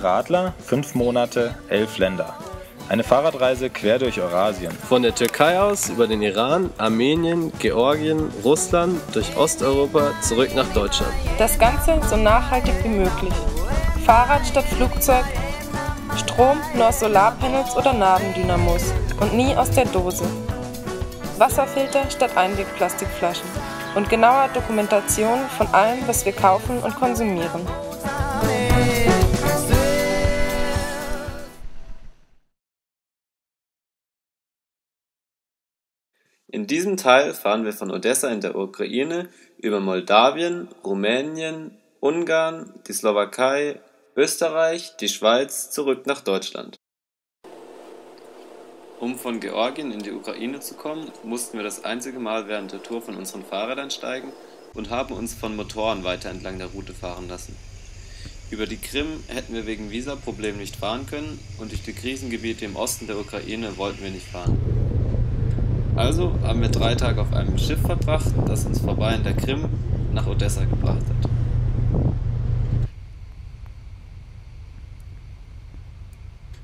Radler, 5 Monate, 11 Länder. Eine Fahrradreise quer durch Eurasien. Von der Türkei aus über den Iran, Armenien, Georgien, Russland, durch Osteuropa zurück nach Deutschland. Das Ganze so nachhaltig wie möglich. Fahrrad statt Flugzeug, Strom nur aus Solarpanels oder Nabendynamos und nie aus der Dose. Wasserfilter statt Einwegplastikflaschen und genaue Dokumentation von allem, was wir kaufen und konsumieren. In diesem Teil fahren wir von Odessa in der Ukraine über Moldawien, Rumänien, Ungarn, die Slowakei, Österreich, die Schweiz zurück nach Deutschland. Um von Georgien in die Ukraine zu kommen, mussten wir das einzige Mal während der Tour von unseren Fahrrädern steigen und haben uns von Motoren weiter entlang der Route fahren lassen. Über die Krim hätten wir wegen Visaproblemen nicht fahren können und durch die Krisengebiete im Osten der Ukraine wollten wir nicht fahren. Also haben wir 3 Tage auf einem Schiff verbracht, das uns vorbei in der Krim nach Odessa gebracht hat.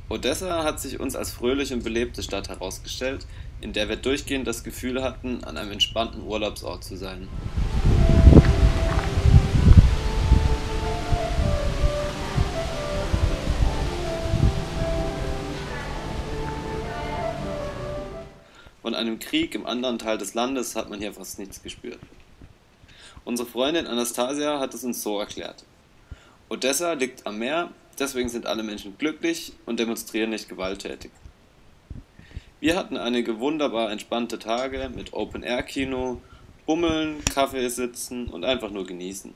Odessa hat sich uns als fröhliche und belebte Stadt herausgestellt, in der wir durchgehend das Gefühl hatten, an einem entspannten Urlaubsort zu sein. Von einem Krieg im anderen Teil des Landes hat man hier fast nichts gespürt. Unsere Freundin Anastasia hat es uns so erklärt. Odessa liegt am Meer, deswegen sind alle Menschen glücklich und demonstrieren nicht gewalttätig. Wir hatten einige wunderbar entspannte Tage mit Open-Air-Kino, Bummeln, Kaffee sitzen und einfach nur genießen.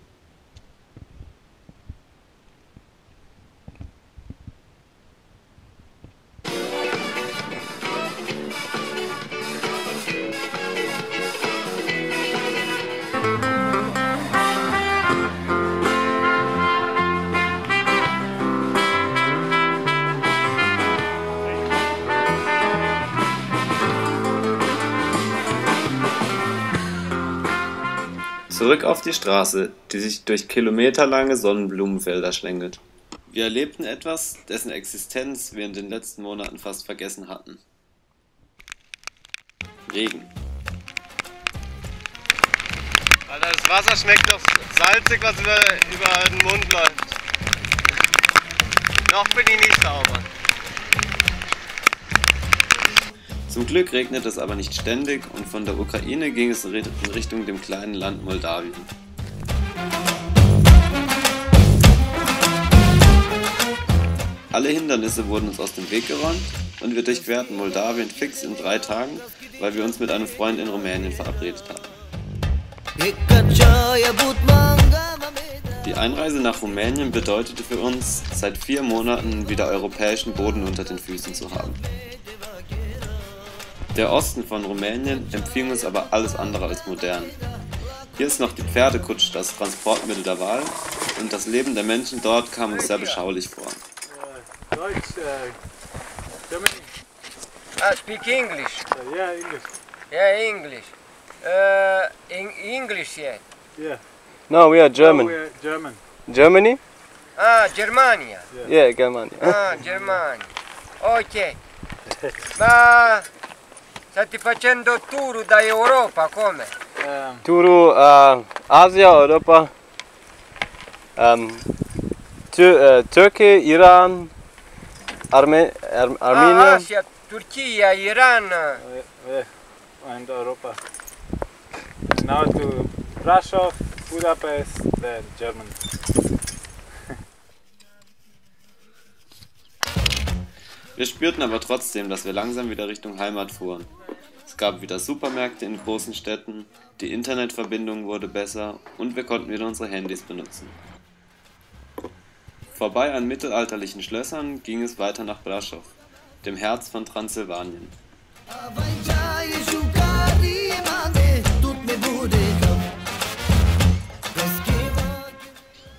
Zurück auf die Straße, die sich durch kilometerlange Sonnenblumenfelder schlängelt. Wir erlebten etwas, dessen Existenz wir in den letzten Monaten fast vergessen hatten. Regen. Alter, das Wasser schmeckt doch salzig, was über den Mund läuft. Noch bin ich nicht sauber. Zum Glück regnet es aber nicht ständig und von der Ukraine ging es in Richtung dem kleinen Land Moldawien. Alle Hindernisse wurden uns aus dem Weg geräumt und wir durchquerten Moldawien fix in 3 Tagen, weil wir uns mit einem Freund in Rumänien verabredet hatten. Die Einreise nach Rumänien bedeutete für uns, seit 4 Monaten wieder europäischen Boden unter den Füßen zu haben. Der Osten von Rumänien empfing uns aber alles andere als modern. Hier ist noch die Pferdekutsche das Transportmittel der Wahl und das Leben der Menschen dort kam uns sehr beschaulich vor. Deutsch, Germany. Speak English. Yeah, English. Yeah, English. English yet. Yeah. No, we are German. Oh, we're German. Germany? Germania. Yeah, Germany. Germania. Ok. Ma state facendo tour da Europa, come? Turu, Asia, Europa, Turkey, Iran, Armenia. Asia, Turchia, Iran. And Europa. Now to Brasov, Budapest, then Germany. Wir spürten aber trotzdem, dass wir langsam wieder Richtung Heimat fuhren. Es gab wieder Supermärkte in großen Städten, die Internetverbindung wurde besser und wir konnten wieder unsere Handys benutzen. Vorbei an mittelalterlichen Schlössern ging es weiter nach Brasov, dem Herz von Transsilvanien.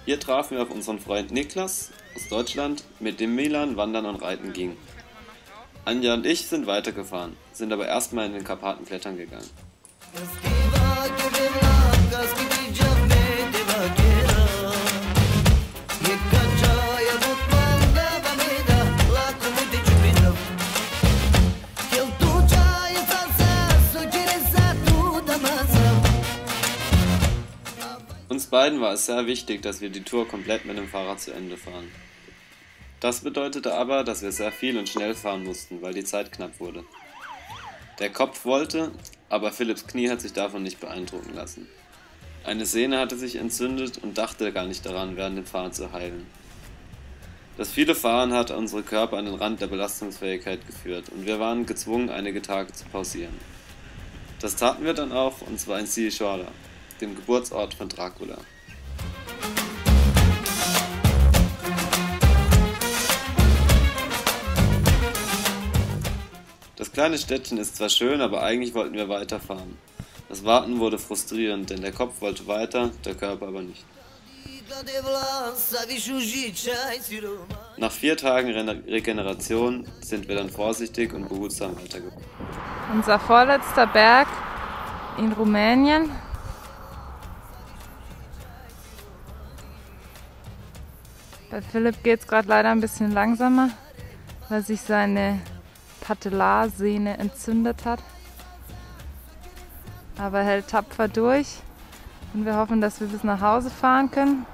Hier trafen wir auf unseren Freund Niklas aus Deutschland, mit dem Milan wandern und reiten ging. Anja und ich sind weitergefahren, sind aber erstmal in den Karpaten klettern gegangen. beiden war es sehr wichtig, dass wir die Tour komplett mit dem Fahrrad zu Ende fahren. Das bedeutete aber, dass wir sehr viel und schnell fahren mussten, weil die Zeit knapp wurde. Der Kopf wollte, aber Philipps Knie hat sich davon nicht beeindrucken lassen. Eine Sehne hatte sich entzündet und dachte gar nicht daran, während dem Fahren zu heilen. Das viele Fahren hat unsere Körper an den Rand der Belastungsfähigkeit geführt und wir waren gezwungen, einige Tage zu pausieren. Das taten wir dann auch, und zwar in Sighisoara, dem Geburtsort von Dracula. Das kleine Städtchen ist zwar schön, aber eigentlich wollten wir weiterfahren. Das Warten wurde frustrierend, denn der Kopf wollte weiter, der Körper aber nicht. Nach 4 Tagen Regeneration sind wir dann vorsichtig und behutsam weitergekommen. Unser vorletzter Berg in Rumänien. Bei Philipp geht es gerade leider ein bisschen langsamer, weil sich seine Patellarsehne entzündet hat. Aber er hält tapfer durch und wir hoffen, dass wir bis nach Hause fahren können.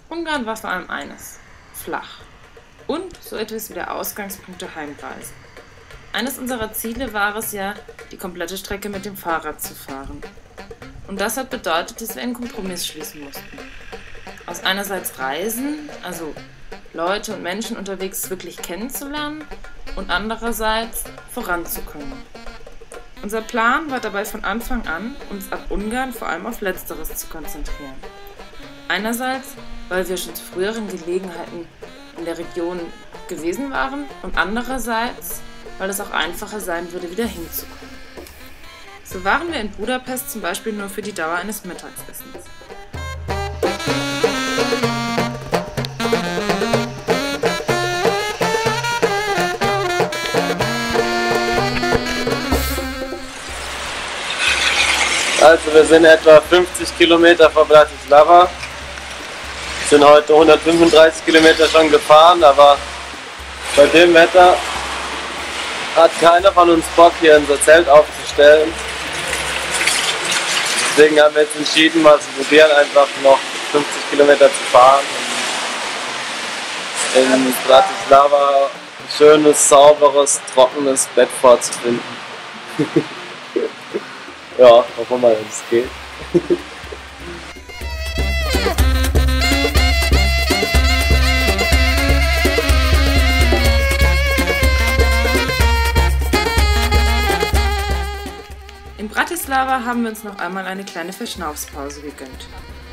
Ungarn war vor allem eines: flach. Und so etwas wie der Ausgangspunkt der Heimreise. Eines unserer Ziele war es ja, die komplette Strecke mit dem Fahrrad zu fahren. Und das hat bedeutet, dass wir einen Kompromiss schließen mussten. Aus einerseits Reisen, also Leute und Menschen unterwegs wirklich kennenzulernen, und andererseits voranzukommen. Unser Plan war dabei von Anfang an, uns ab Ungarn vor allem auf Letzteres zu konzentrieren. Einerseits, weil wir schon zu früheren Gelegenheiten in der Region gewesen waren, und andererseits, weil es auch einfacher sein würde, wieder hinzukommen. So waren wir in Budapest zum Beispiel nur für die Dauer eines Mittagessens. Also wir sind etwa 50 Kilometer vor Bratislava, sind heute 135 Kilometer schon gefahren, aber bei dem Wetter hat keiner von uns Bock, hier unser Zelt aufzustellen. Deswegen haben wir jetzt entschieden, mal zu probieren, einfach noch 50 Kilometer zu fahren und in Bratislava ein schönes, sauberes, trockenes Bett vorzufinden. Ja, hoffen wir mal, dass es geht. In Bratislava haben wir uns noch einmal eine kleine Verschnaufspause gegönnt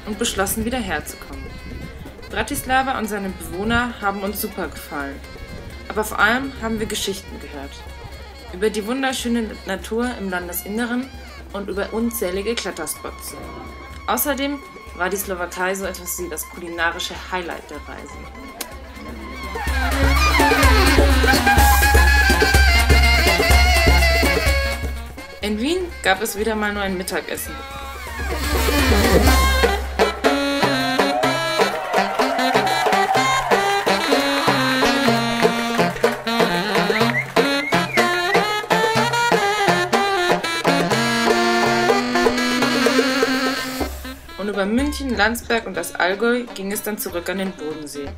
und beschlossen, wieder herzukommen. Bratislava und seine Bewohner haben uns super gefallen, aber vor allem haben wir Geschichten gehört. Über die wunderschöne Natur im Landesinneren und über unzählige Kletterspots. Außerdem war die Slowakei so etwas wie das kulinarische Highlight der Reise. In Wien gab es wieder mal nur ein Mittagessen. Und über München, Landsberg und das Allgäu ging es dann zurück an den Bodensee.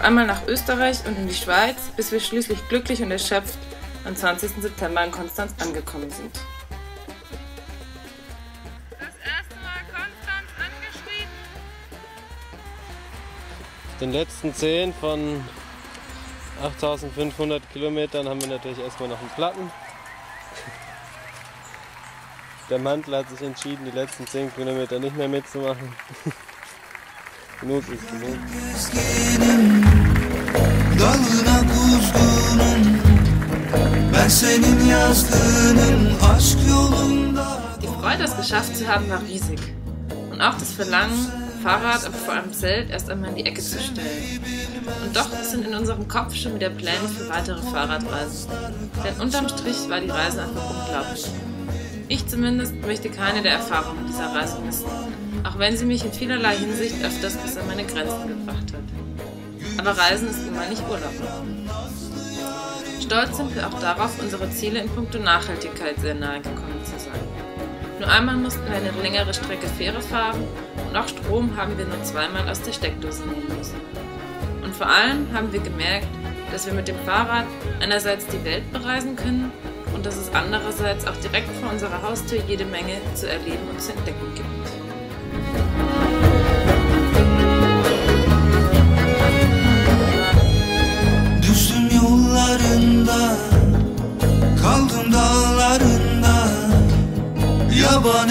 Einmal nach Österreich und in die Schweiz, bis wir schließlich glücklich und erschöpft am 20. September in Konstanz angekommen sind. den letzten 10 von 8500 Kilometern haben wir natürlich erstmal noch einen Platten. Der Mantel hat sich entschieden, die letzten 10 Kilometer nicht mehr mitzumachen. Genug ist genug. Die Freude, es geschafft zu haben, war riesig. Und auch das Verlangen, Fahrrad, aber vor allem Zelt erst einmal in die Ecke zu stellen. Und doch sind in unserem Kopf schon wieder Pläne für weitere Fahrradreisen. Denn unterm Strich war die Reise einfach unglaublich. Ich zumindest möchte keine der Erfahrungen dieser Reise missen, auch wenn sie mich in vielerlei Hinsicht öfters bis an meine Grenzen gebracht hat. Aber Reisen ist immer nicht Urlaub. Stolz sind wir auch darauf, unsere Ziele in puncto Nachhaltigkeit sehr nahe gekommen zu sein. Nur einmal mussten wir eine längere Strecke Fähre fahren und auch Strom haben wir nur zweimal aus der Steckdose nehmen müssen. Und vor allem haben wir gemerkt, dass wir mit dem Fahrrad einerseits die Welt bereisen können und dass es andererseits auch direkt vor unserer Haustür jede Menge zu erleben und zu entdecken gibt. Düştüm yollarında, kaldım dağlarında, yaban